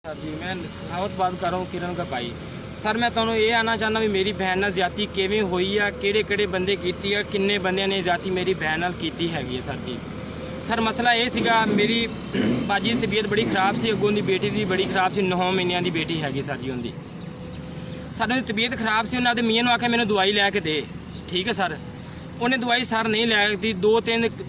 Sir जी मैं सखावत बात कर रहा हूँ किरण का भाई। सर मैं ਤੁਹਾਨੂੰ ਇਹ ਆਣਾ ਚਾਹੁੰਦਾ ਵੀ ਮੇਰੀ ਭੈਣ ਨਾਲ ਜ਼ਿਆਦਤੀ ਕਿਵੇਂ ਹੋਈ ਆ, ਕਿਹੜੇ ਬੰਦੇ ਕੀਤੀ ਆ, ਕਿੰਨੇ ਬੰਦਿਆਂ ਨੇ ਜ਼ਿਆਦਤੀ ਮੇਰੀ ਭੈਣ ਨਾਲ ਕੀਤੀ ਹੈਗੀ ਹੈ ਸਰ ਜੀ। ਸਰ ਮਸਲਾ ਇਹ ਸੀਗਾ, ਮੇਰੀ ਬਾਜੀ ਦੀ ਤਬੀਅਤ ਬੜੀ ਖਰਾਬ ਸੀ, ਅੱਗੋਂ ਦੀ ਬੇਟੀ ਦੀ ਬੜੀ ਖਰਾਬ ਸੀ, 9 ਮਹੀਨਿਆਂ ਦੀ ਬੇਟੀ ਹੈਗੀ ਸਰ ਜੀ ਉਹਦੀ। ਸਾਡੇ ਦੀ ਤਬੀਅਤ ਖਰਾਬ ਸੀ, ਉਹਨਾਂ ਦੇ ਮੀਆਂ ਨੂੰ ਆਖਿਆ ਮੈਨੂੰ ਦਵਾਈ ਲੈ ਕੇ ਦੇ, ਠੀਕ ਹੈ ਸਰ। ਉਹਨੇ ਦਵਾਈ ਸਰ ਨਹੀਂ ਲੈ ਕੇ ਦਿੱਤੀ,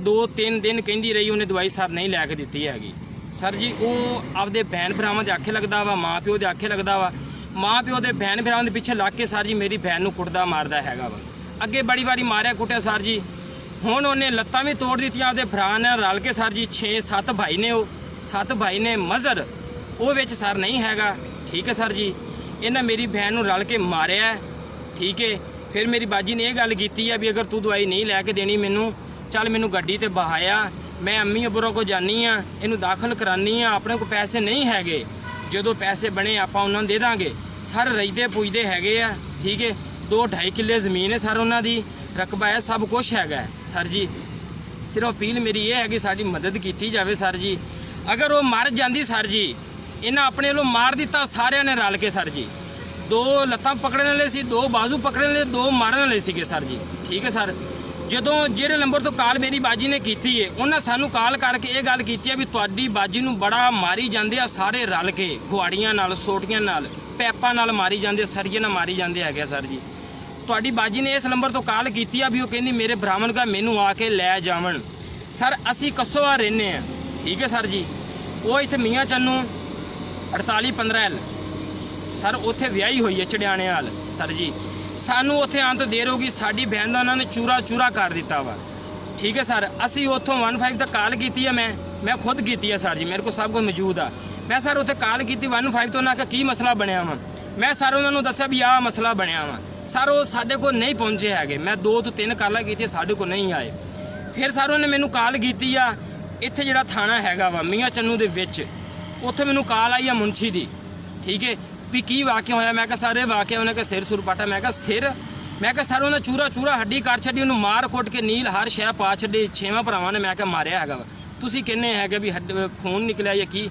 ਦੋ ਤਿੰਨ ਦਿਨ ਕਹਿੰਦੀ ਰਹੀ, ਉਹਨੇ ਦਵਾਈ ਸਰ ਨਹੀਂ ਲੈ ਕੇ ਦਿੱਤੀ ਹੈਗੀ सर जी। वो आपदे भैन भरावां दे आखे लगदा वा, माँ प्यो दे आखे लगदा वा, माँ प्यो दे भैन भरावां दे पिछे लग के सर जी मेरी भैन नूं कुटदा मारदा हैगा वा। अगे बड़ी बारी मारिया कुटिया सर जी, हुण उन्हें लत्तां भी तोड़ दित्तियां, आपदे भरा ने रल के सर जी 6-7 भाई ने, वो 7 भाई ने मज़र वो विच सर नहीं हैगा, ठीक है सर जी। इन्हां मेरी भैन नूं रल के मारिया, ठीक है। फिर मेरी बाजी ने यह गल कीती है भी अगर तू दवाई नहीं लैके देनी मैनू, चल मैनू गड्डी ते बहाया, मैं अम्मी अबरों को जानी हाँ, इनू दाखिल करानी हाँ, अपने को पैसे नहीं हैगे, जो पैसे बने आप उन्होंने दे देंगे। सर रजदे पुजदे हैगे आ, ठीक है। 2-2.5 किले ज़मीन है सर, उन्होंने रकबा है, सब कुछ हैगा सर जी। सिर्फ अपील मेरी ये है कि साड़ी मदद की जाए सर जी। अगर वो मर जाती सर जी, इन्हें अपने वालों मार दिता सारिया ने रल के सर जी। 2 लत्तां पकड़ने वाले सी, 2 बाजू पकड़ने वाले, 2 मारन वाले सीगे सर जी, ठीक है सर। ਜਦੋਂ ਜਿਹੜੇ ਨੰਬਰ ਤੋਂ ਕਾਲ ਮੇਰੀ ਬਾਜੀ ਨੇ ਕੀਤੀ ਹੈ, ਉਹਨਾਂ ਸਾਨੂੰ ਕਾਲ ਕਰਕੇ ਇਹ ਗੱਲ ਕੀਤੀ ਹੈ ਵੀ ਤੁਹਾਡੀ ਬਾਜੀ ਨੂੰ ਬੜਾ ਮਾਰੀ ਜਾਂਦੇ ਆ ਸਾਰੇ ਰਲ ਕੇ, ਗੁਆੜੀਆਂ ਨਾਲ, ਸੋਟੀਆਂ ਨਾਲ, ਪੈਪਾਂ ਨਾਲ ਮਾਰੀ ਜਾਂਦੇ, ਸਰੀਏ ਨਾਲ ਮਾਰੀ ਜਾਂਦੇ ਹੈਗੇ ਸਰ ਜੀ। ਤੁਹਾਡੀ ਬਾਜੀ ਨੇ ਇਸ ਨੰਬਰ ਤੋਂ ਕਾਲ ਕੀਤੀ ਆ ਵੀ ਉਹ ਕਹਿੰਦੀ ਮੇਰੇ ਬ੍ਰਾਹਮਣ ਕਾ ਮੈਨੂੰ ਆ ਕੇ ਲੈ ਜਾਵਣ। ਸਰ ਅਸੀਂ ਕਸੋਆ ਰਹਿੰਦੇ ਆ, ਠੀਕ ਹੈ ਸਰ ਜੀ। ਉਹ ਇੱਥੇ ਮੀਆਂ ਚੰਨੂ 4815L ਸਰ ਉੱਥੇ ਵਿਆਹੀ ਹੋਈ ਹੈ ਚੜਿਆਣੇ ਵਾਲ ਸਰ ਜੀ। ਸਾਨੂੰ ਉੱਥੇ ਆਉਣ ਤੋਂ ਦੇਰ ਹੋ ਗਈ, ਸਾਡੀ ਭੈਣ ਦਾ ਉਹਨਾਂ ਨੇ ਚੂਰਾ ਕਰ ਦਿੱਤਾ ਵਾ, ਠੀਕ ਹੈ ਸਰ। ਅਸੀਂ ਉੱਥੋਂ 15 ਤੱਕ ਕਾਲ ਕੀਤੀ ਹੈ, ਮੈਂ ਖੁਦ ਕੀਤੀ ਹੈ ਸਰ ਜੀ, ਮੇਰੇ ਕੋਲ ਸਭ ਕੁਝ ਮੌਜੂਦ ਆ। ਮੈਂ ਸਰ ਉੱਥੇ ਕਾਲ ਕੀਤੀ 15 ਤੋਂ, ਉਹਨਾਂ ਦਾ ਕੀ ਮਸਲਾ ਬਣਿਆ ਵਾ, ਮੈਂ ਸਰ ਉਹਨਾਂ ਨੂੰ ਦੱਸਿਆ ਵੀ ਆਹ ਮਸਲਾ ਬਣਿਆ ਵਾ। ਸਰ ਉਹ ਸਾਡੇ ਕੋਲ ਨਹੀਂ ਪਹੁੰਚੇ ਹੈਗੇ, ਮੈਂ 2 ਤੋਂ 3 ਕਾਲਾਂ ਕੀਤੀਆਂ, ਸਾਡੇ ਕੋਲ ਨਹੀਂ ਆਏ। ਫਿਰ ਸਰ ਉਹਨੇ ਮੈਨੂੰ ਕਾਲ ਕੀਤੀ ਆ, ਇੱਥੇ ਜਿਹੜਾ ਥਾਣਾ ਹੈਗਾ ਵਾ ਮੀਆਂ ਚੰਨੂ ਦੇ ਵਿੱਚ, ਉੱਥੇ ਮੈਨੂੰ ਕਾਲ ਆਈ ਆ ਮੁਨਸ਼ੀ ਦੀ, ਠੀਕ ਹੈ ਵੀ ਕੀ ਵਾਕਿਆ ਹੋਇਆ। ਮੈਂ ਕਿਹਾ ਸਰ ਇਹ ਵਾਕਿਆ, ਉਹਨੇ ਕਿਹਾ ਸਿਰ ਸੁਰ ਪਾਟਾ। ਮੈਂ ਕਿਹਾ ਸਿਰ, ਮੈਂ ਕਿਹਾ ਸਰ ਉਹਨੇ ਚੂਰਾ ਹੱਡੀ ਕਰ ਛੱਡੀ, ਉਹਨੂੰ ਮਾਰ ਕੁੱਟ ਕੇ ਨੀਲ ਹਰ ਸ਼ੈ ਪਾ ਛੱਡੀ, 6 ਭਰਾਵਾਂ ਨੇ ਮੈਂ ਕਿਹਾ ਮਾਰਿਆ ਹੈਗਾ ਵਾ। ਤੁਸੀਂ ਕਹਿੰਦੇ ਹੈਗੇ ਵੀ ਖੂਨ ਨਿਕਲਿਆ ਜਾਂ ਕੀ,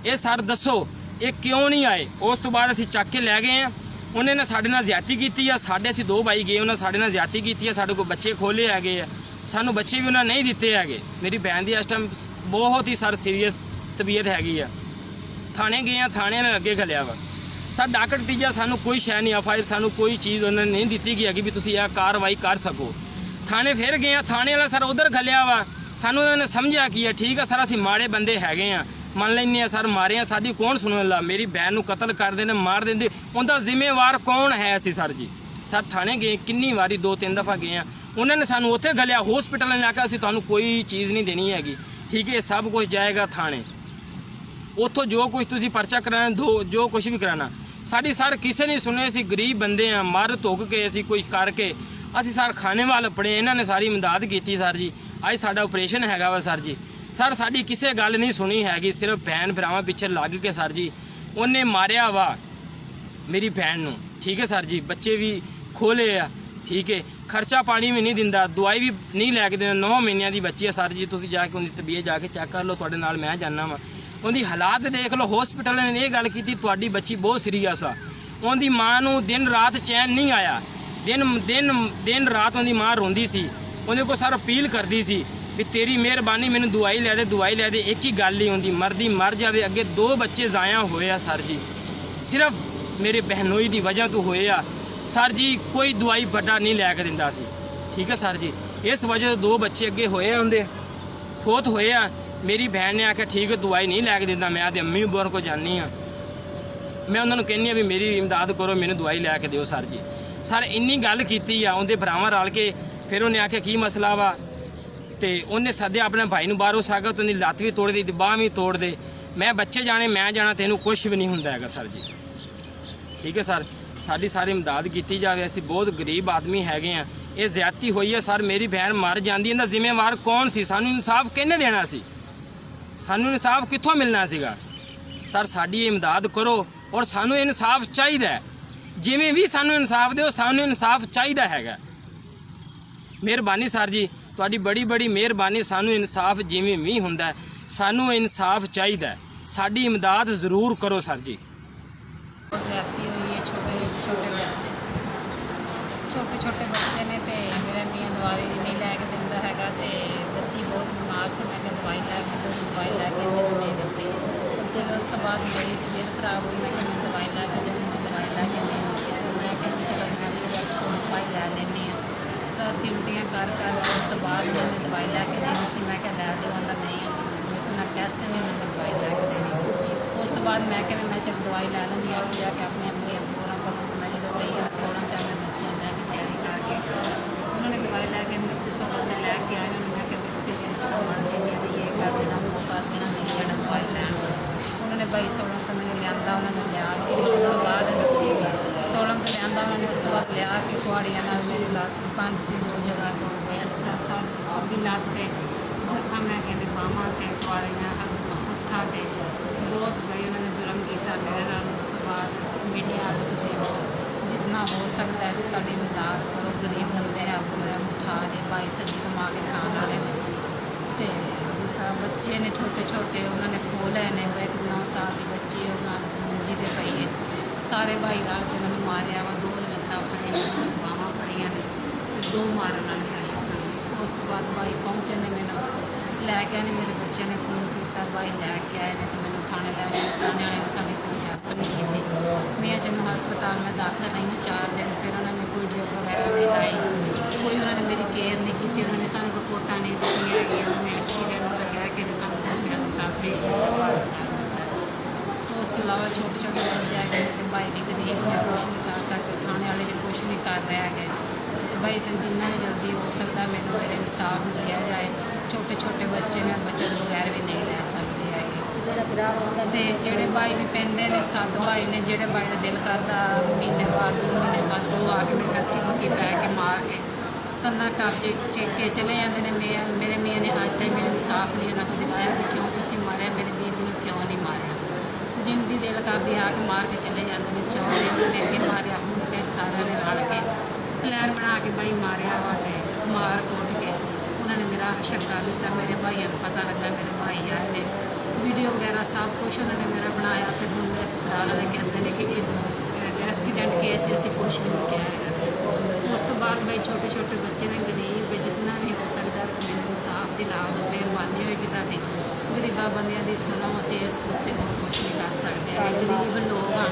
ਇਹ ਸਰ ਦੱਸੋ ਇਹ ਕਿਉਂ ਨਹੀਂ ਆਏ। ਉਸ ਤੋਂ ਬਾਅਦ ਅਸੀਂ ਚੱਕ ਕੇ ਲੈ ਗਏ ਆ, ਉਹਨੇ ਨੇ ਸਾਡੇ ਨਾਲ ਜ਼ਿਆਦਤੀ ਕੀਤੀ ਆ, ਸਾਡੇ ਅਸੀਂ 2 ਭਾਈ ਗਏ, ਉਹਨਾਂ ਸਾਡੇ ਨਾਲ ਜ਼ਿਆਦਤੀ ਕੀਤੀ ਆ, ਸਾਡੇ ਕੋਲ ਬੱਚੇ ਖੋਲੇ ਹੈਗੇ ਆ, ਸਾਨੂੰ ਬੱਚੇ ਵੀ ਉਹਨਾਂ ਨਹੀਂ ਦਿੱਤੇ ਹੈਗੇ। ਮੇਰੀ ਭੈਣ ਦੀ ਇਸ ਟਾਈਮ ਬਹੁਤ ਹੀ ਸਰ ਸੀਰੀਅਸ ਤਬੀਅਤ ਹੈਗੀ ਆ। ਥਾਣੇ ਗਏ ਆ, ਥਾਣੇ ਨੇ ਅੱਗੇ ਖਲਿਆ ਵਾ ਸਰ, ਡਾਕਟ ਤੀਜਾ ਸਾਨੂੰ ਕੋਈ ਸ਼ੈ ਨਹੀਂ, ਐਫਆਈਆਰ ਸਾਨੂੰ ਕੋਈ ਚੀਜ਼ ਉਹਨਾਂ ਨੇ ਨਹੀਂ ਦਿੱਤੀ ਗਈ ਹੈਗੀ ਵੀ ਤੁਸੀਂ ਇਹ ਕਾਰਵਾਈ ਕਰ ਸਕੋ। ਥਾਣੇ ਫਿਰ ਗਏ ਆ, ਥਾਣੇ ਵਾਲਾ ਸਰ ਉਧਰ ਖਲਿਆ ਵਾ, ਸਾਨੂੰ ਉਹਨਾਂ ਨੇ ਸਮਝਿਆ ਕੀ ਹੈ, ਠੀਕ ਆ ਸਰ ਅਸੀਂ ਮਾੜੇ ਬੰਦੇ ਹੈਗੇ ਆ, ਮੰਨ ਲੈਂਦੇ ਆ ਸਰ ਮਾਰੇ ਆ, ਸਾਡੀ ਕੌਣ ਸੁਣਨ ਲਾ, ਮੇਰੀ ਭੈਣ ਨੂੰ ਕਤਲ ਕਰਦੇ ਨੇ, ਮਾਰ ਦਿੰਦੇ, ਉਹਦਾ ਜ਼ਿੰਮੇਵਾਰ ਕੌਣ ਹੈ ਅਸੀਂ ਸਰ ਜੀ। ਸਰ ਥਾਣੇ ਗਏ ਕਿੰਨੀ ਵਾਰੀ, 2-3 ਦਫਾ ਗਏ ਆ, ਉਹਨਾਂ ਨੇ ਸਾਨੂੰ ਉੱਥੇ ਖਲਿਆ, ਹਸਪੀਟਲ ਨੇ ਆਖਿਆ ਅਸੀਂ ਤੁਹਾਨੂੰ ਕੋਈ ਚੀਜ਼ ਨਹੀਂ ਦੇਣੀ ਹੈਗੀ, ਠੀਕ ਹੈ ਸਭ ਕੁਝ ਜਾਏਗਾ ਥਾਣੇ, ਉੱਥੋਂ ਜੋ ਕੁਝ ਤੁਸੀਂ ਪਰਚਾ ਕਰਾਣਾ ਦੋ, ਜੋ ਕੁਝ ਵੀ ਕਰਾਣਾ। ਸਾਡੀ ਸਰ ਕਿਸੇ ਨਹੀਂ ਸੁਣੇ, ਅਸੀਂ ਗਰੀਬ ਬੰਦੇ ਆ, ਮਰ ਧੁੱਕ ਕੇ ਅਸੀਂ ਕੁਝ ਕਰਕੇ ਅਸੀਂ ਸਰ ਖਾਣੇ ਵਾਲ ਆਪਣੇ, ਇਹਨਾਂ ਨੇ ਸਾਰੀ ਮਦਦ ਕੀਤੀ ਸਰ ਜੀ। ਅੱਜ ਸਾਡਾ ਆਪਰੇਸ਼ਨ ਹੈਗਾ ਵਾ ਸਰ ਜੀ। ਸਰ ਸਾਡੀ ਕਿਸੇ ਗੱਲ ਨਹੀਂ ਸੁਣੀ ਹੈਗੀ, ਸਿਰਫ ਭੈਣ ਭਰਾਵਾਂ ਪਿੱਛੇ ਲੱਗ ਕੇ ਸਰ ਜੀ ਉਹਨੇ ਮਾਰਿਆ ਵਾ ਮੇਰੀ ਭੈਣ ਨੂੰ, ਠੀਕ ਹੈ ਸਰ ਜੀ। ਬੱਚੇ ਵੀ ਖੋਲੇ ਆ, ਠੀਕ ਹੈ, ਖਰਚਾ ਪਾਣੀ ਵੀ ਨਹੀਂ ਦਿੰਦਾ, ਦਵਾਈ ਵੀ ਨਹੀਂ ਲੈ ਕੇ ਦਿੰਦਾ, 9 ਮਹੀਨਿਆਂ ਦੀ ਬੱਚੀ ਹੈ ਸਰ ਜੀ। ਤੁਸੀਂ ਜਾ ਕੇ ਉਹਦੀ ਤਬੀਅਤ ਜਾ ਕੇ ਚੈੱਕ ਕਰ ਲਓ, ਤੁਹਾਡੇ ਨਾਲ ਮੈਂ ਜਾਣਾ ਵਾ, ਉਹਦੀ ਹਾਲਾਤ ਦੇਖ ਲਓ। ਹਸਪੀਟਲ ਨੇ ਇਹ ਗੱਲ ਕੀਤੀ ਤੁਹਾਡੀ ਬੱਚੀ ਬਹੁਤ ਸੀਰੀਅਸ ਆ, ਉਹਦੀ ਮਾਂ ਨੂੰ ਦਿਨ ਰਾਤ ਚੈਨ ਨਹੀਂ ਆਇਆ, ਦਿਨ ਰਾਤ ਉਹਦੀ ਮਾਂ ਰੋਂਦੀ ਸੀ, ਉਹਦੇ ਕੋਲ ਸਰ ਅਪੀਲ ਕਰਦੀ ਸੀ ਵੀ ਤੇਰੀ ਮਿਹਰਬਾਨੀ ਮੈਨੂੰ ਦਵਾਈ ਲੈ ਦੇ। ਇੱਕ ਹੀ ਗੱਲ ਹੀ ਹੁੰਦੀ, ਮਰਦੀ ਮਰ ਜਾਵੇ। ਅੱਗੇ 2 ਬੱਚੇ ਜ਼ਾਇਆ ਹੋਏ ਆ ਸਰ ਜੀ, ਸਿਰਫ ਮੇਰੇ ਬਹਿਨੋਈ ਦੀ ਵਜ੍ਹਾ ਤੋਂ ਹੋਏ ਆ ਸਰ ਜੀ। ਕੋਈ ਦਵਾਈ ਵੱਡਾ ਨਹੀਂ ਲੈ ਕੇ ਦਿੰਦਾ ਸੀ, ਠੀਕ ਹੈ ਸਰ ਜੀ। ਇਸ ਵਜ੍ਹਾ ਤੋਂ 2 ਬੱਚੇ ਅੱਗੇ ਹੋਏ ਆ, ਉਹਦੇ ਫੌਤ ਹੋਏ ਆ। ਮੇਰੀ ਭੈਣ ਨੇ ਆਖਿਆ ਠੀਕ ਹੈ ਦਵਾਈ ਨਹੀਂ ਲੈ ਕੇ ਦਿੰਦਾ, ਮੈਂ ਤੇ ਅੰਮੀ ਬੋਰ ਕੋ ਜਾਨੀ ਆ, ਮੈਂ ਉਹਨਾਂ ਨੂੰ ਕਹਿੰਦੀ ਆ ਵੀ ਮੇਰੀ ਇਮਦਾਦ ਕਰੋ, ਮੈਨੂੰ ਦਵਾਈ ਲੈ ਕੇ ਦਿਓ ਸਰ ਜੀ। ਸਰ ਇੰਨੀ ਗੱਲ ਕੀਤੀ ਆ, ਉਹਦੇ ਭਰਾਵਾਂ ਰਲ ਕੇ। ਫਿਰ ਉਹਨੇ ਆਖਿਆ ਕੀ ਮਸਲਾ ਵਾ, ਤੇ ਉਹਨੇ ਸੱਦਿਆ ਆਪਣੇ ਭਾਈ ਨੂੰ ਬਾਹਰੋਂ ਸਾਗਾ, ਤੇ ਉਹਦੀ ਲੱਤ ਵੀ ਤੋੜ ਦਿੱਤੀ, ਬਾਂਹ ਵੀ ਤੋੜ ਦੇ। ਮੈਂ ਬੱਚੇ ਜਾਣੇ ਮੈਂ ਜਾਣਾ, ਤੈਨੂੰ ਕੁਛ ਵੀ ਨਹੀਂ ਹੁੰਦਾ ਹੈਗਾ ਸਰ ਜੀ, ਠੀਕ ਹੈ ਸਰ। ਸਾਡੀ ਸਾਰੀ ਇਮਦਾਦ ਕੀਤੀ ਜਾਵੇ, ਅਸੀਂ ਬਹੁਤ ਗਰੀਬ ਆਦਮੀ ਹੈਗੇ ਆ। ਇਹ ਜ਼ਿਆਦਤੀ ਹੋਈ ਹੈ ਸਰ, ਮੇਰੀ ਭੈਣ ਮਰ ਜਾਂਦੀ, ਇਹਦਾ ਜ਼ਿੰਮੇਵਾਰ ਕੌਣ ਸੀ? ਸਾਨੂੰ ਇਨਸਾਫ ਕਿਹਨੇ ਦੇਣਾ ਸੀ? ਸਾਨੂੰ ਇਨਸਾਫ ਕਿੱਥੋਂ ਮਿਲਣਾ ਸੀਗਾ? ਸਰ ਸਾਡੀ ਇਮਦਾਦ ਕਰੋ, ਔਰ ਸਾਨੂੰ ਇਨਸਾਫ ਚਾਹੀਦਾ, ਜਿਵੇਂ ਵੀ ਸਾਨੂੰ ਇਨਸਾਫ ਦਿਓ, ਸਾਨੂੰ ਇਨਸਾਫ ਚਾਹੀਦਾ ਹੈਗਾ। ਮਿਹਰਬਾਨੀ ਸਰ ਜੀ, ਤੁਹਾਡੀ ਬੜੀ ਮਿਹਰਬਾਨੀ। ਸਾਨੂੰ ਇਨਸਾਫ ਜਿਵੇਂ ਵੀ ਹੁੰਦਾ, ਸਾਨੂੰ ਇਨਸਾਫ ਚਾਹੀਦਾ। ਸਾਡੀ ਇਮਦਾਦ ਜ਼ਰੂਰ ਕਰੋ ਸਰ ਜੀ। ज्यादती हुई है, छोटे छोटे बच्चे ने तो मेरा मियाँ दवाई नहीं लैके दिंदा हैगा ते बच्ची बहुत बीमार से मैं दवाई लैके मैंने नहीं दी। फिर उस तो बाद मेरी तबीयत खराब हुई, मैं दवाई लैके दी, उन्होंने दवाई लैके नहीं दी। मैं कहती चलो मैं भी दवाई लै लैनी हाँ। रात उल्टियाँ कर उस तो बाद उन्होंने दवाई लैके नहीं दी। मैं क्या लै दो, आंदा नहीं मेरे को ना पैसे नहीं ना मैं दवाई लैके देनी। उस तो बाद मैं कहना मैं चल दवाई लै लैनी आप जाके अपने अपने पूरा करो। तो मैं जो गई 16 टाइम मैं बच्चियाँ लैके तैयारी करके उन्होंने दवाई लैके मेरे 16 दिन लैके आए। उन्होंने मैं क्या बिस्ते के नक्का बन देनी तो ये कर देना वो कर देना नहीं जाना दवाई लैन। उन्होंने भाई 16 तो मैंने लिया, उन्होंने लिया के उस तो बाद 16 तो लिया, उन्होंने उस तो बाद लिया कि कुआड़ियाँ ना मेरी लत्त 5 से 2 जगह तो साल भी लाते जख्म है कहते बाहों से कुआड़ियाँ हत्थों से बहुत भाई उन्होंने जुल्म किया मेरे नाल। उस तो बाद मीडिया तुम जितना हो सकता है साड़ी मदद करो, गरीब बंदे हैं आपको मेरा उठा दे भाई सब्जी कमा के खाने वाले ने। तो दूसरा बच्चे ने छोटे छोटे उन्होंने खो ले ने, वो एक 9 साल की बच्ची मंजी से पई है। सारे भाई रात के उन्होंने मारिया वा, 2 लत्तां फड़ियां बाहां फड़ियां ने, 2 मारन वाले है सन। उस तो बाद भाई पहुँचे ने मैंने लैके आए ने, मेरे बच्चे ने फोन किया भाई लैके आए ने तो मैंने थाने लै गए। थाने वाले ने साड़ी कोई हेल्प नहीं की। मैं चलो हस्पताल में दाखिल रही हूँ 4 दिन, फिर उन्होंने कोई ड्रिप वगैरह नहीं लाई, कोई उन्होंने मेरी केयर नहीं की। उन्होंने सानू रिपोर्टा नहीं दी है, उन्होंने एक्सीडेंट का कह के सानू दूसरे हस्पताल भेज दिया। उस तो अलावा छोटे छोटे बच्चे आ गए तो भाई भी गरीब ने कुछ नहीं कर सकते, थाने वाले भी कुछ नहीं कर रहे हैं। तो भाई जिन्ना भी जल्दी हो सकता मैंने मेरे इंसाफ लिया जाए। छोटे छोटे बच्चे ने बचत बगैर भी नहीं रह सकते है। तो जोड़े भाई भी पेंदे ने 7 भाई ने, जोड़े भाई का दिल करता महीने बाद 2 महीने बाद वो आके मेरे हत्थी पक्की पै के मार के कंधा टप के चले जाते हैं। मेरे मियाँ ने अज तक मेरे इंसाफ नहीं उन्होंने दिलाया कि क्यों तुम मारिया मेरी बीवी ने, क्यों नहीं मारिया। जिनकी दिल करती आके मार के चले जाते हैं। 4 दिन ने अगे मारिया, हूँ फिर सारे ने रल के प्लैन बना के भाई मारिया वा ते मार कुट के उन्होंने मेरा शक्का दिता। मेरे भाइयों को पता लगा, मेरे भाई आए ने वीडियो वगैरह सब कुछ उन्होंने मेरा बनाया। फिर हूँ मेरे ससुराल वाले कहते हैं कि एक्सीडेंट केस असी कुछ नहीं किया है। उस तो बाद भाई छोटे छोटे बच्चे ने गरीब जितना भी हो सकता है मैंने इंसाफ दिला दो, मेहरबानी होगी ताकि गरीबा बंदियां दी सुनो। असी इस उत्ते होर कुछ नहीं कर सकते, गरीब लोग हाँ।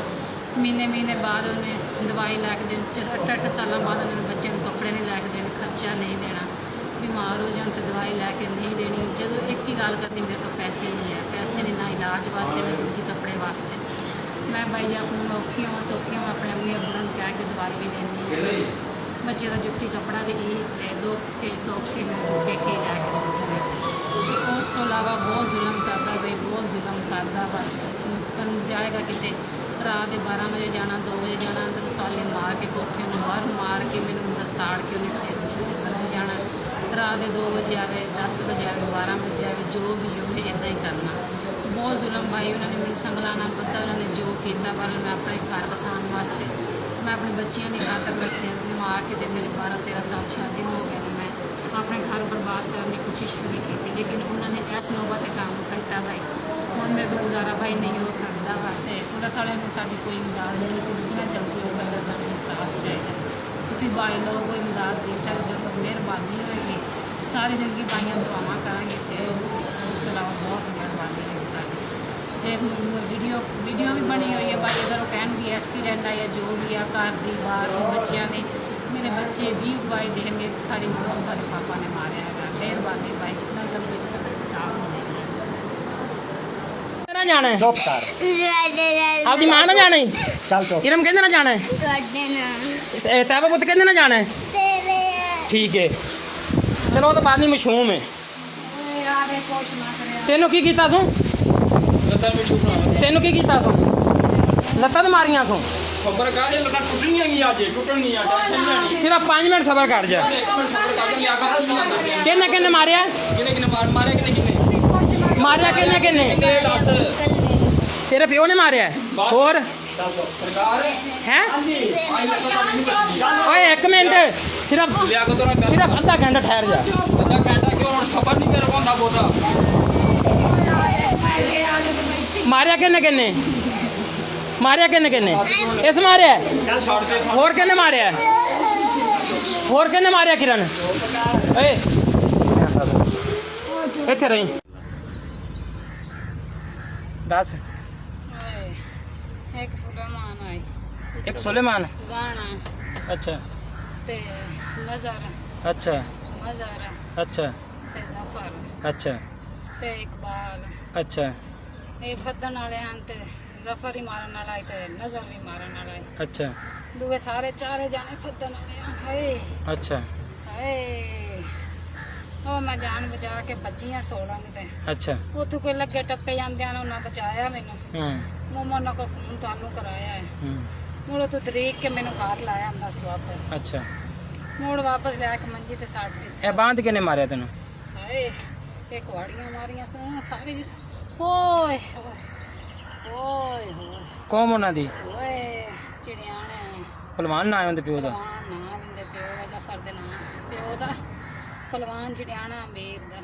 महीने बाद उन्हें दवाई लैके देनी, 8 साल बाद उन्होंने बच्चे को कपड़े नहीं लैके देने, खर्चा नहीं देना, बीमार हो जाए तो दवाई लैके नहीं देनी। जो एक ही गल करनी मेरे को पैसे नहीं है, पैसे नहीं ना इलाज वास्ते ना जूती कपड़े वास्ते। मैं भाई अपनी औखी हों सौखी हों अपने अम्मी अब्बू ने कह के दवाई भी देनी है, बच्चे का जुत्ती कपड़ा भी ते 2 सौखे मेरे को पेके लैके देते हैं। तो उस तो अलावा बहुत जुल्म करता भाई, बहुत जुल्म करता भाई। जाएगा कितने रात के 12 बजे जाना, 2 बजे जाना, अंदर ताले मार के कोठे में बाहर मार के मैंने अंदर ताड़ के उन्हें फिर जाना। रात के 2 बजे आवे, 10 बजे आवे, 12 बजे आवे, जो भी उन्हें इदा ही करना। बहुत जुल्म भाई उन्होंने मेरी संगलाना पता उन्होंने जो किया। पर मैं अपने घर बसान वास्ते मैं अपनी बच्चियों की खातर मैं सिर नवा के मेरे 12-13 साल शादी हो गए ने, मैं अपने घर बर्बाद करने की कोशिश नहीं की। लेकिन उन्होंने इस नौबत काम किया भाई। हूँ मेरे को गुजारा भाई नहीं हो सकता वा। तो पुलिस वाले ने साड़ी कोई इमदाद नहीं की, जितना जल्दी हो सकता साढ़े इंसाफ चाहिए। किसी भाई लोग कोई इमदाद दे सकते हो, मेहरबानी होगी। सारी जिंदगी भाइयों दुआव करेंगे। तो उस तो अलावा बहुत मेहरबानी होगी। जो वीडियो भी बनी हुई है भाई, अगर वो कहन भी एक्सीडेंट आया जो भी आ घर की बाहर बच्चों ने, मेरे बच्चे भी गवाही देंगे साड़ी मम्मा साढ़े पापा ने मारिया है। मेहरबानी भाई जितना जल्दी हो सकता इंसाफ होगा। जाना है चुप कर, आपकी मां ना जाना है, चल चुप। इरम कहते ना जाना है, तैयबा पुत कहते ना जाना है, ठीक है चलो तो बाद में मशहूम है। तेनों की कीता तू, तेनों की कीता तू लत्तां तो मारियां तू सबर कर, ये लत्तां टुटणियां ही आज टुटणियां टेंशन लेनी। सिर्फ 5 मिनट सबर कर जा। एक मिनट सबर कर लिया कर नहीं आंदा। किन्ने किन्ने मारिया, किने मारे किने मारिया किन्ने किन्ने, दस तेरे प्यो ने मारिया और सरकार है। ओए 1 मिनट सिर्फ आधा घंटा ठहर जा। आधा घंटा क्यों, सबर नहीं मेरे को ना बोता। ਮਾਰਿਆ ਕਿੰਨੇ ਮਾਰਿਆ ਕਿੰਨੇ ਇਸ ਮਾਰਿਆ ਚੱਲ ਛੱਡ ਦੇ ਹੋਰ ਕਿੰਨੇ ਮਾਰਿਆ ਕਿਰਨ ਓਏ ਇੱਥੇ ਰਹੀ ਦੱਸ ਇੱਕ ਸੁਲੇਮਾਨ ਆਈ ਇੱਕ ਸੁਲੇਮਾਨ ਗਾਣਾ ਅੱਛਾ ਤੇ ਨਜ਼ਰ ਅੱਛਾ ਅੱਛਾ ਤੇ ਜ਼ਫਰ ਅੱਛਾ ਤੇ ਇਕਬਾਲ ਅੱਛਾ ਇਹ ਫੱਦਣ ਵਾਲੇ ਹਨ ਤੇ ਜ਼ਫਰ ਹੀ ਮਾਰਨ ਵਾਲਾ ਹੈ ਤੇ ਨਜ਼ਰ ਵੀ ਮਾਰਨ ਵਾਲਾ ਹੈ ਅੱਛਾ ਦੂਏ ਸਾਰੇ ਚਾਰੇ ਜਾਣੇ ਫੱਦਣ ਵਾਲੇ ਆ ਹਾਏ ਅੱਛਾ ਹਾਏ ਉਹ ਮੈਂ ਜਾਨ ਬਚਾ ਕੇ ਬੱਜੀਆਂ 16 ਤੇ ਅੱਛਾ ਉੱਥੋਂ ਕੋਈ ਲੱਗੇ ਟੱਪੇ ਜਾਂਦਿਆਂ ਨੇ ਉਹਨਾਂ ਬਚਾਇਆ ਮੈਨੂੰ ਹੂੰ ਮੋਮੋ ਨਾਲ ਕੋ ਫੋਨ ਤੁਹਾਨੂੰ ਕਰਾਇਆ ਹੈ ਹੂੰ ਮੁੜ ਤੋਂ ਤਰੀਕ ਕੇ ਮੈਨੂੰ ਘਰ ਲਾਇਆ ਹੁੰਦਾ ਸੀ ਵਾਪਸ ਅੱਛਾ ਮੁੜ ਵਾਪਸ ਲਿਆ ਕੇ ਮੰਜੀ ਤੇ ਸਾੜ ਦਿੱਤੀ ਇਹ ਬਾਂਧ ਕਿਨੇ ਮਾਰਿਆ ਤੈਨੂੰ ਹਾਏ ਇਹ ਕੁਆੜੀਆਂ ਮਾਰੀਆਂ ਸੋ ਸਾਰੀ ਓਏ ਓਏ ਕੌਮ ਉਹਨਾਂ ਦੀ ਓਏ ਚਿੜੀਆਂ ਨੇ ਭਲਵਾਨ ਨਾ ਆਉਂਦੇ ਪਿਓ ਦਾ ਭਲਵਾਨ ਨਾ ਵਿੰਦੇ ਪਿਓ ਦਾ ਜ਼ਫਰ ਦੇ ਨਾਂ ਪਿਓ ਦਾ ਭਲਵਾਨ ਚਿੜਿਆਣਾ ਮੇਰ ਦਾ